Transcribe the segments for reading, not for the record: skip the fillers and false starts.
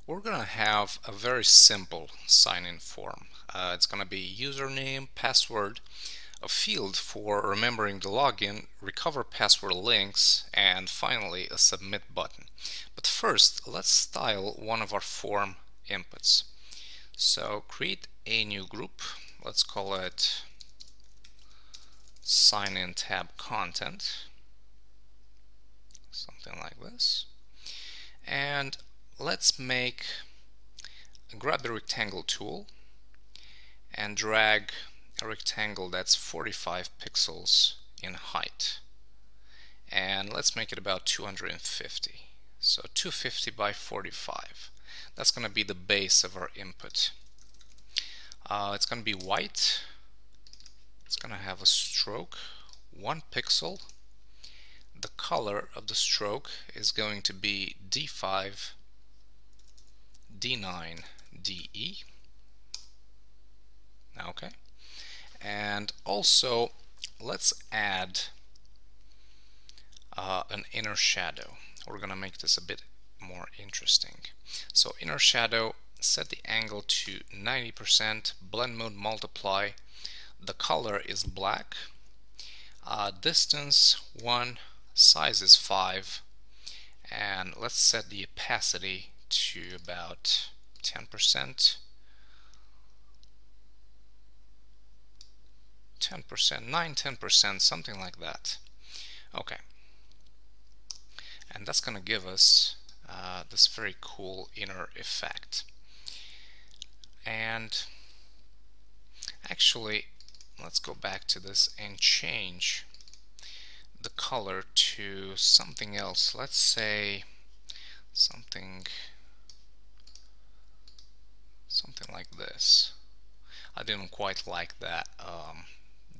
We're going to have a very simple sign-in form. It's going to be username, password, a field for remembering the login, recover password links, and finally a submit button. But first, let's style one of our form inputs. So create a new group. Let's call it sign-in tab content, something like this. And let's grab the rectangle tool and drag a rectangle that's 45 pixels in height, and let's make it about 250. So 250 by 45. That's going to be the base of our input. It's going to be white. It's going to have a stroke, 1 pixel. The color of the stroke is going to be D5, D9, DE. Okay. And also, let's add an inner shadow. We're going to make this a bit more interesting. So inner shadow, set the angle to 90%, blend mode multiply, the color is black, distance 1, size is 5, and let's set the opacity to about 10%. 10%, something like that. Okay. And that's going to give us this very cool inner effect. And actually, let's go back to this and change the color to something else. Let's say something like this. I didn't quite like that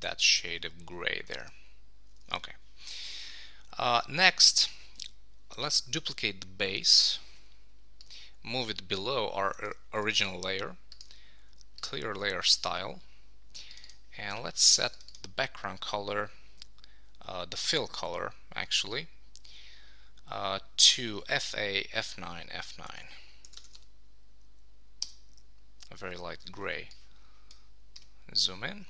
that shade of gray there. Okay. Next, let's duplicate the base, move it below our original layer, clear layer style, and let's set the background color, the fill color actually, to FA, F9, F9, a very light gray. Zoom in.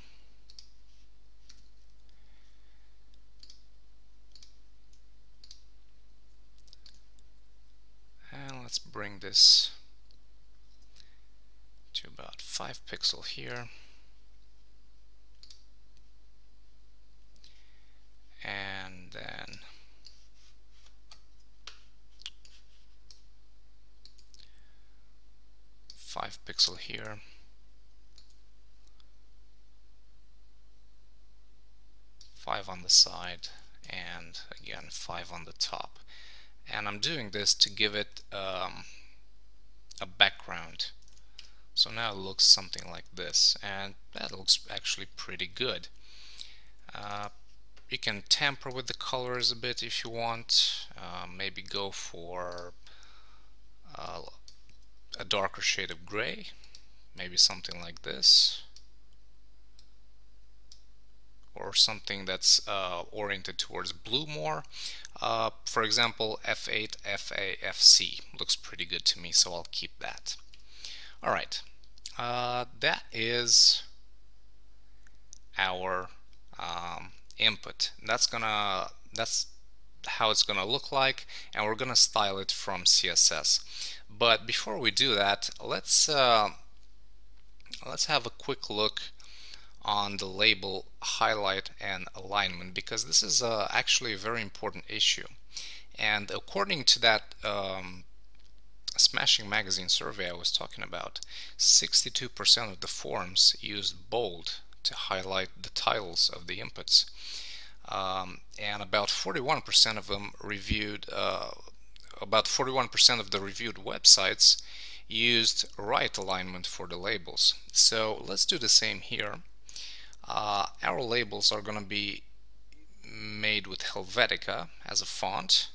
And let's bring this to about 5 pixels here. And then five pixel here. 5 on the side, and again 5 on the top. And I'm doing this to give it a background. So now it looks something like this, and that looks actually pretty good. You can tamper with the colors a bit if you want. Maybe go for a darker shade of gray, maybe something like this, or something that's oriented towards blue more. For example, F8, FA, FC looks pretty good to me, so I'll keep that. Alright, that is our input. That's how it's gonna look like, and we're gonna style it from CSS. But before we do that, let's have a quick look on the label highlight and alignment, because this is actually a very important issue. And according to that Smashing Magazine survey I was talking about, 62% of the forms used bold to highlight the titles of the inputs, and about 41% of them reviewed about 41% of the reviewed websites used right alignment for the labels. So let's do the same here. Our labels are going to be made with Helvetica as a font.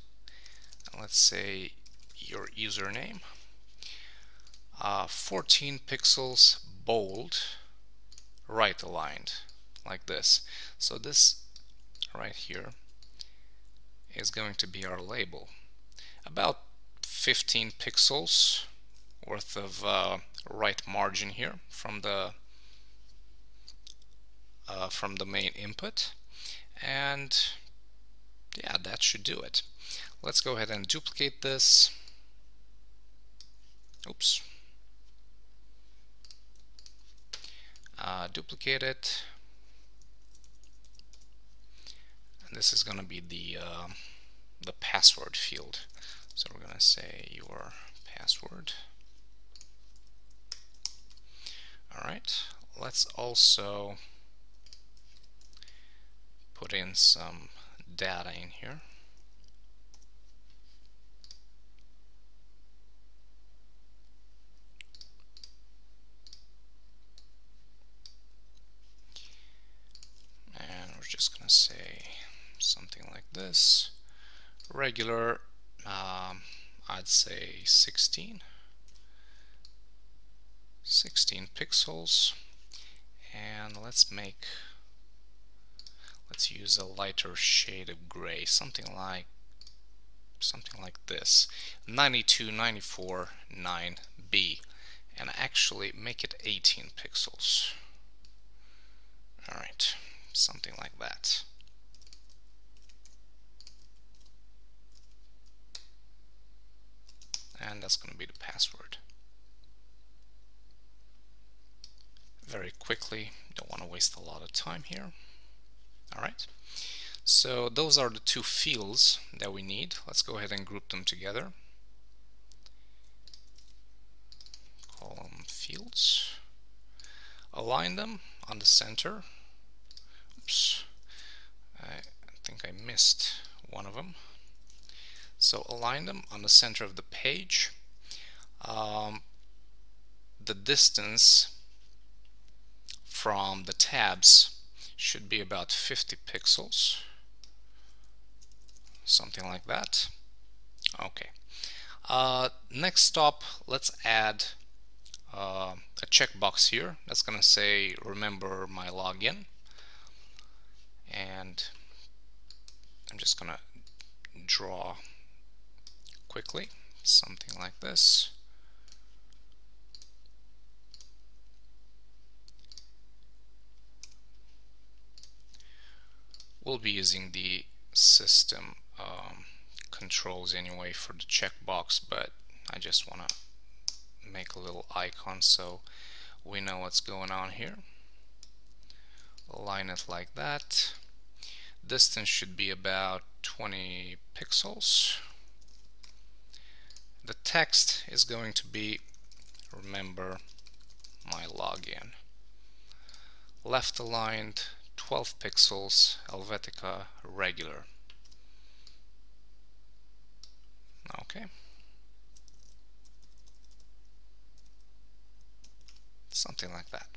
Let's say your username. 14 pixels, bold, right aligned, like this. So this right here is going to be our label. About 15 pixels, worth of right margin here from the main input, and yeah, that should do it. Let's go ahead and duplicate this. Oops. Duplicate it, and this is going to be the password field. So we're going to say your password. All right. Let's also put in some data in here. And we're just going to say something like this. Regular, I'd say 16 pixels, and let's use a lighter shade of gray, something like this, 9294 9B, and actually make it 18 pixels. All right, something like that. And that's going to be the password. Very quickly, don't want to waste a lot of time here. All right, so those are the two fields that we need. Let's go ahead and group them together. Call them fields. Align them on the center. Oops, I think I missed one of them. So align them on the center of the page. The distance from the tabs should be about 50 pixels, something like that. Okay. Next stop, let's add a checkbox here that's going to say remember my login, and I'm just going to draw quickly something like this. We'll be using the system controls anyway for the checkbox, but I just want to make a little icon so we know what's going on here. Align it like that. Distance should be about 20 pixels. The text is going to be remember my login. Left aligned 12 pixels, Helvetica regular. Okay. Something like that.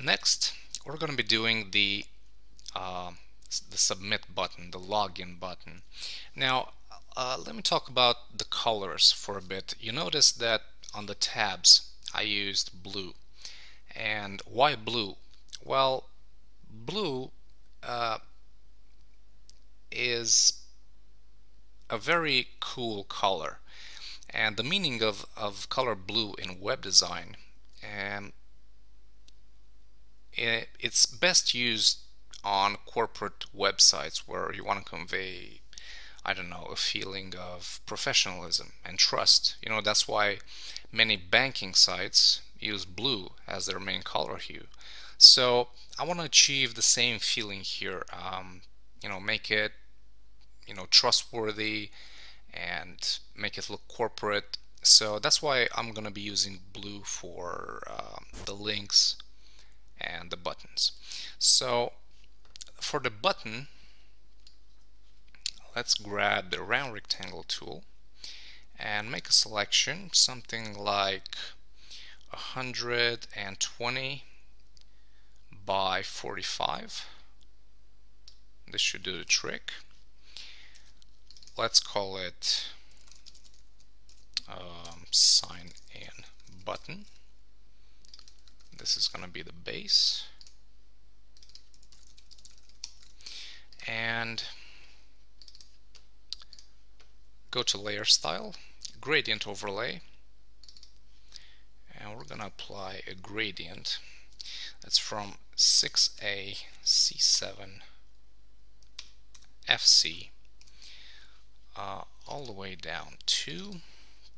Next, we're going to be doing the submit button, the login button. Now, let me talk about the colors for a bit. You notice that on the tabs I used blue. And why blue? Well, blue is a very cool color, and the meaning of color blue in web design, and it's best used on corporate websites where you want to convey, I don't know, a feeling of professionalism and trust. You know, that's why many banking sites use blue as their main color hue. So I want to achieve the same feeling here. You know, make it, you know, trustworthy and make it look corporate. So that's why I'm gonna be using blue for the links and the buttons. So for the button, let's grab the round rectangle tool and make a selection, something like 120 by 45. This should do the trick. Let's call it sign in button. This is going to be the base. And go to layer style, gradient overlay, and we're gonna apply a gradient that's from 6A C7 FC all the way down to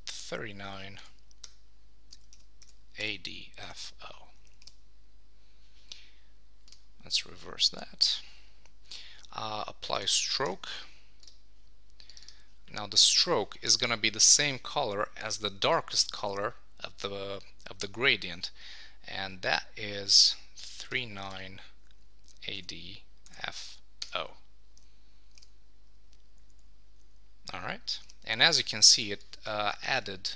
39 ADFO. Let's reverse that. Apply stroke. Now the stroke is going to be the same color as the darkest color of the gradient, and that is 39 ADFO. Alright, and as you can see, it added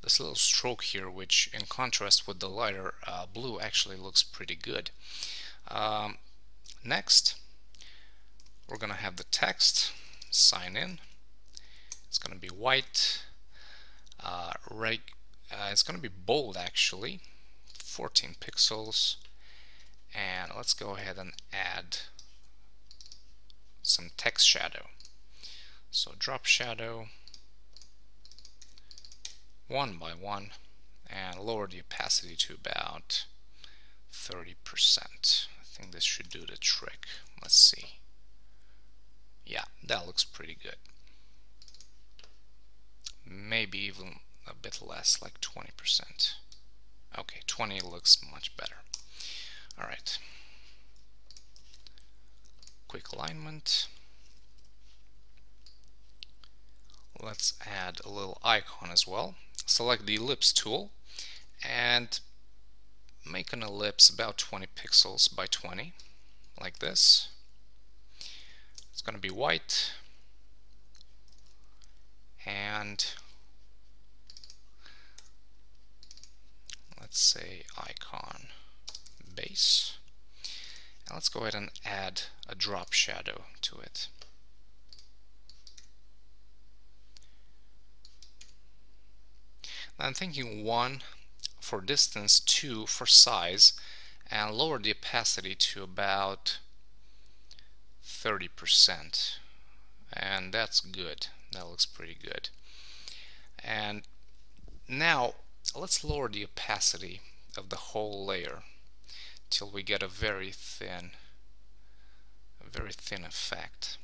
this little stroke here, which in contrast with the lighter blue actually looks pretty good. Next, we're going to have the text, sign in. It's going to be white, it's going to be bold actually, 14 pixels, and let's go ahead and add some text shadow. So drop shadow 1 by 1 and lower the opacity to about 30%. I think this should do the trick. Let's see. Yeah, that looks pretty good. Maybe even a bit less, like 20%. Okay, 20 looks much better. Alright. Quick alignment. Let's add a little icon as well. Select the ellipse tool and make an ellipse about 20 pixels by 20, like this. It's going to be white, and let's say icon base, and let's go ahead and add a drop shadow to it. Now I'm thinking 1 for distance, 2 for size, and lower the opacity to about 30%, and that's good. That looks pretty good. And now let's lower the opacity of the whole layer till we get a very thin effect.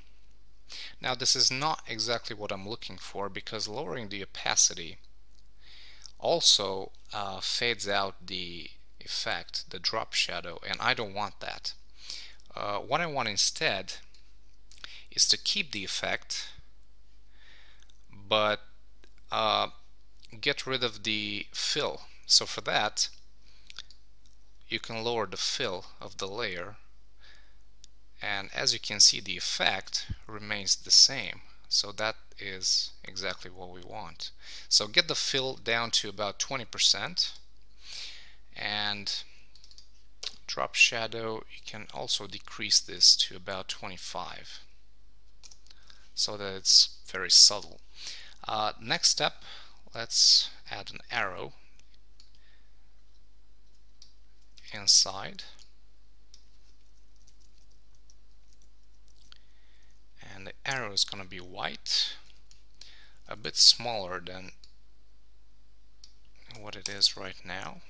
Now this is not exactly what I'm looking for, because lowering the opacity also fades out the effect, the drop shadow, and I don't want that. What I want instead is to keep the effect, but get rid of the fill. So for that, you can lower the fill of the layer, and as you can see, the effect remains the same. So that is exactly what we want. So get the fill down to about 20%, and drop shadow, you can also decrease this to about 25, so that it's very subtle. Next step, let's add an arrow inside, and the arrow is going to be white, a bit smaller than what it is right now.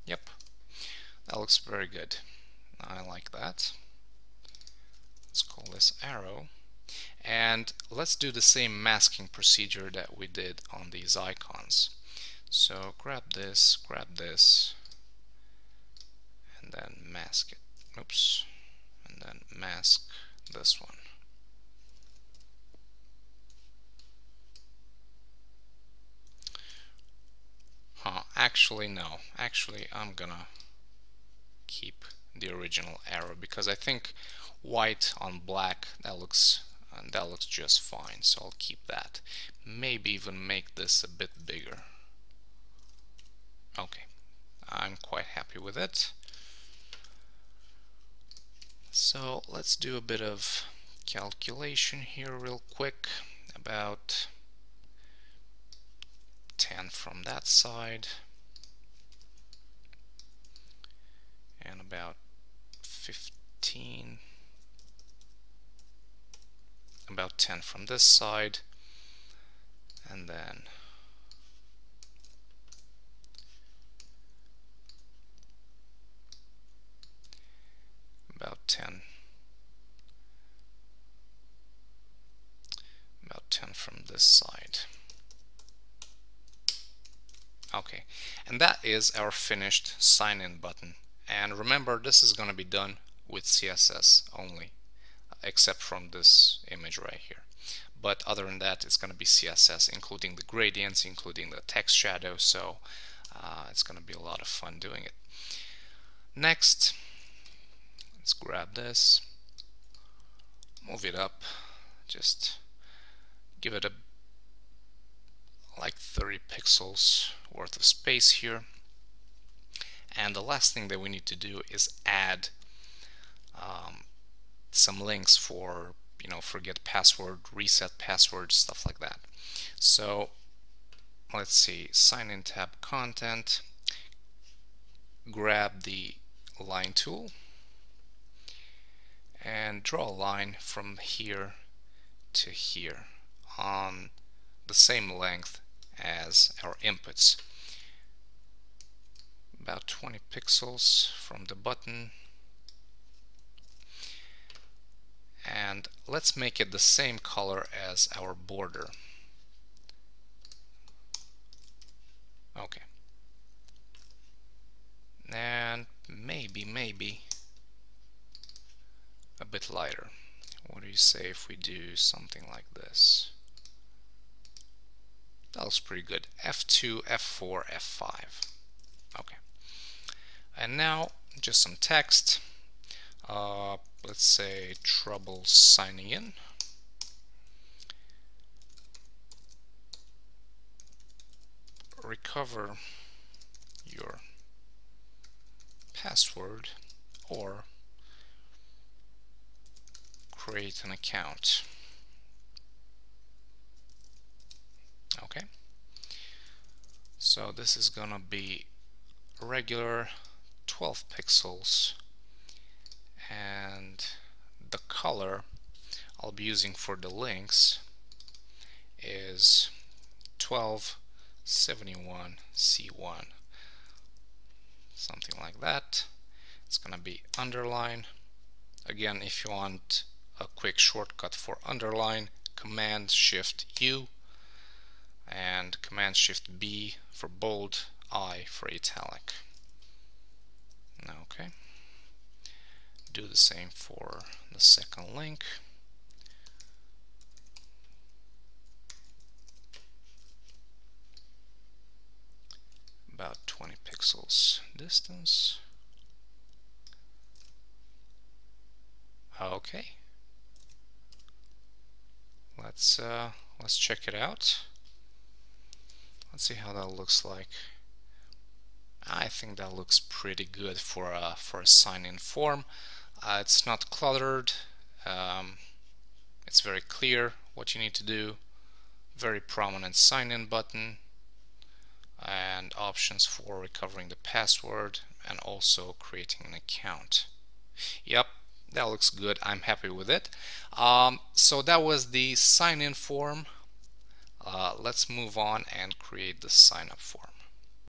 Yep, that looks very good. I like that. Let's call this arrow, and let's do the same masking procedure that we did on these icons. So grab this, and then mask it. Oops, and then mask this one. Actually no. Actually I'm gonna keep the original arrow, because I think white on black, that looks just fine, so I'll keep that. Maybe even make this a bit bigger. Okay, I'm quite happy with it. So let's do a bit of calculation here real quick. About 10 from that side, and about 10 10 from this side, and then about 10 from this side. Okay, and that is our finished sign-in button. And remember, this is going to be done with CSS only, except from this image right here. But other than that, it's going to be CSS, including the gradients, including the text shadow, so it's going to be a lot of fun doing it. Next, let's grab this, move it up, just give it a like 30 pixels worth of space here. And the last thing that we need to do is add some links for, forget password, reset password, stuff like that. So let's see, sign in tab, content, grab the line tool and draw a line from here to here on the same length as our inputs, about 20 pixels from the button. And let's make it the same color as our border. Okay. And maybe a bit lighter. What do you say if we do something like this? That looks pretty good. F2, F4, F5. Okay. And now just some text. Let's say trouble signing in. Recover your password or create an account. Okay. So this is gonna be regular 12 pixels, and the color I'll be using for the links is 1271 C1, something like that. It's gonna be underline. Again, if you want a quick shortcut for underline, Command Shift U and Command Shift B for bold, I for italic. Okay. Do the same for the second link. About 20 pixels distance. Okay. Let's check it out. Let's see how that looks like. I think that looks pretty good for a sign-in form. It's not cluttered. It's very clear what you need to do. Very prominent sign-in button and options for recovering the password and also creating an account. Yep, that looks good. I'm happy with it. So that was the sign-in form. Let's move on and create the sign-up form.